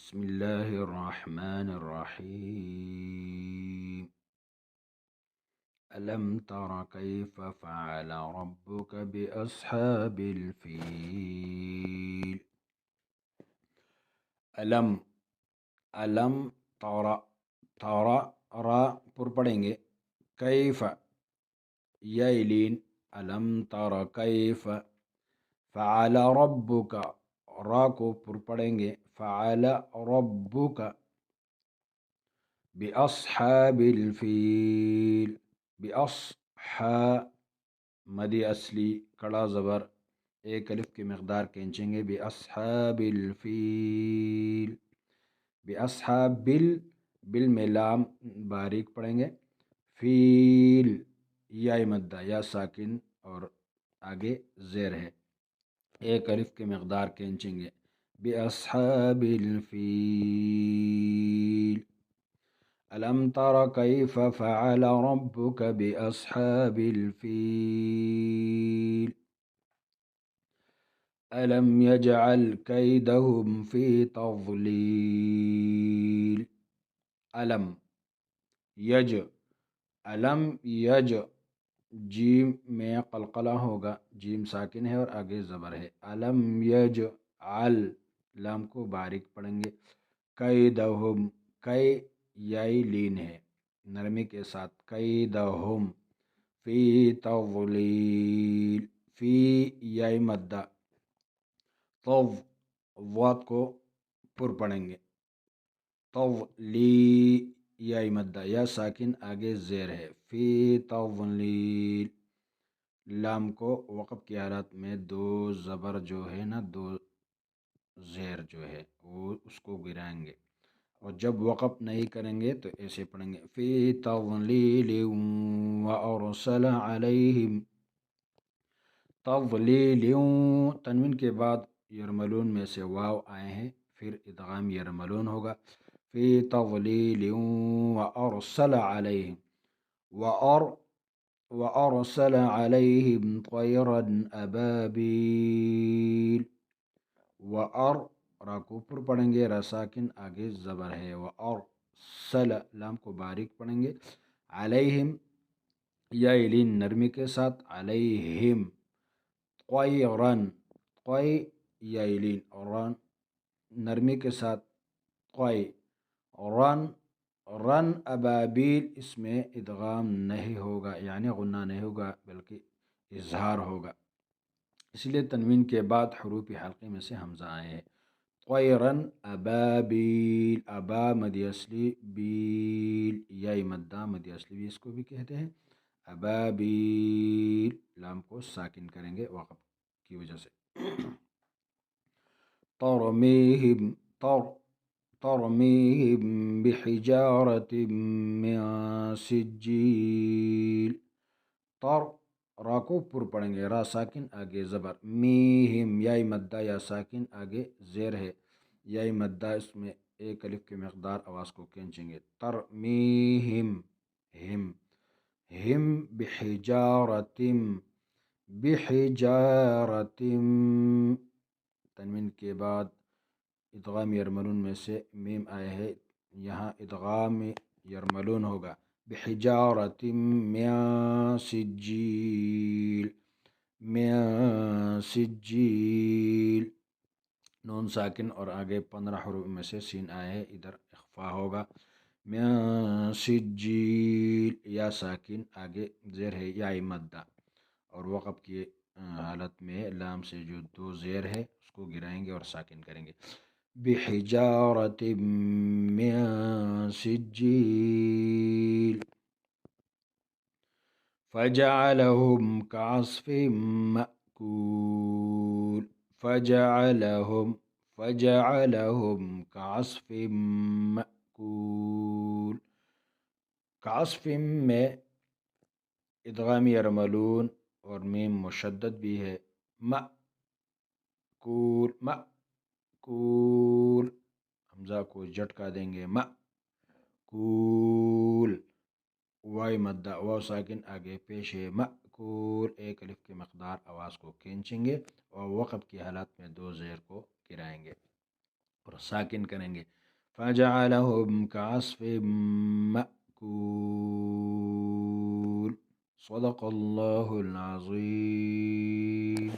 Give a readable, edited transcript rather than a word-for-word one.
بسم الله الرحمن الرحيم. ألم تر كيف فعل ربك بأصحاب الفيل. ألم ألم تر تر را پر پڑھیں گے. کیف یائلین. ألم تر کیف فعل ربک را کو پر پڑھیں گے. فعل ربک بأصحاب الفیل. بأصحا مدی اصلی کڑا زبر ایک الف کی مقدار کھینچیں گے. بأصحاب الفیل. بأصحاب بل میں لام باریک پڑھیں گے. فیل یا مدہ یا ساکن اور آگے زیر ہے. ایک الف کی مقدار کھینچیں گے. بأصحاب الفیل. ألم تر كيف فعل ربك بأصحاب الفيل. ألم يجعل كيدهم في تضليل. ألم جیم میں قلقلہ ہوگا. جیم ساکن ہے اور آگے زبر ہے. ألم يجعل لام کو باریک پڑھیں گے. كيدهم کئی یائی لین ہے نرمی کے ساتھ. کیدہم فی تضلیل. فی یائی مدہ. ضاد کو پر پڑھیں گے. تضلی یائی مدہ یا ساکن آگے زیر ہے. فی تضلیل. لام کو وقف کی حالت میں دو زبر جو ہے نا دو زیر جو ہے وہ اس کو گرائیں گے. اور جب وقف نہیں کریں گے تو ایسے پڑھیں گے. فی تضلیل وارسل علیہم. تضلیل تنوین کے بعد یرملون میں سے واو آئے ہیں پھر ادغام یرملون ہوگا. فی تضلیل وارسل علیہم. وارسل علیہم طیرا ابابیل. را کو پر پڑھیں گے. را ساکن آگے زبر ہے. وارسل لام کو باریک پڑھیں گے. علیہم یائلین نرمی کے ساتھ. علیہم طیرن قوی یائلین رن نرمی کے ساتھ. قوی رن ابابیل اس میں ادغام نہیں ہوگا یعنی غنہ نہیں ہوگا بلکہ اظہار ہوگا. اس لیے تنوین کے بعد حروف حلقی میں سے حمزہ آئے ہیں. طیرن ابابیل. ابا مدی اصلی بیل یائی مدہ مدی اصلی بھی اس کو بھی کہتے ہیں. ابابیل لام کو ساکن کریں گے وقف کی وجہ سے. ترمیہم بحجارت من سجیل. را کو پر پڑھیں گے. را ساکن آگے زبر. میہم یائی مدہ یا ساکن آگے زیر ہے. یائی مدہ اس میں ایک الف کی مقدار آواز کو کھینچیں گے. ترمیہم ہم بحجارتم تنوین کے بعد ادغام یرملون میں سے میم آئے ہے. یہاں ادغام یرملون ہوگا. بحجارتم من سجیل. نون ساکن اور آگے 15 حروف میں سے سین آئے ہے. ادھر اخفا ہوگا. من سجیل یا ساکن آگے زیر ہے یائی مدہ اور وقف کی حالت میں لام سے جو دو زیر ہے اس کو گرائیں گے اور ساکن کریں گے. بحجارت من سجیل فجعلهم كعصف مأكول. فجعلهم كعصف مأكول. کعصف میں ادغام یرملون اور میم مشدد بھی ہے. مأکول حمزہ کو جھٹکا دیں گے. مأکول وائی مدہ واو ساکن آگے پیش ہے. مأکول ایک الف کی مقدار آواز کو کھینچیں گے اور وقف کی حالت میں دو زیر کو گرائیں گے. اور ساکن کریں گے فجعلهم كعصف مأكول صدق اللہ العظیم.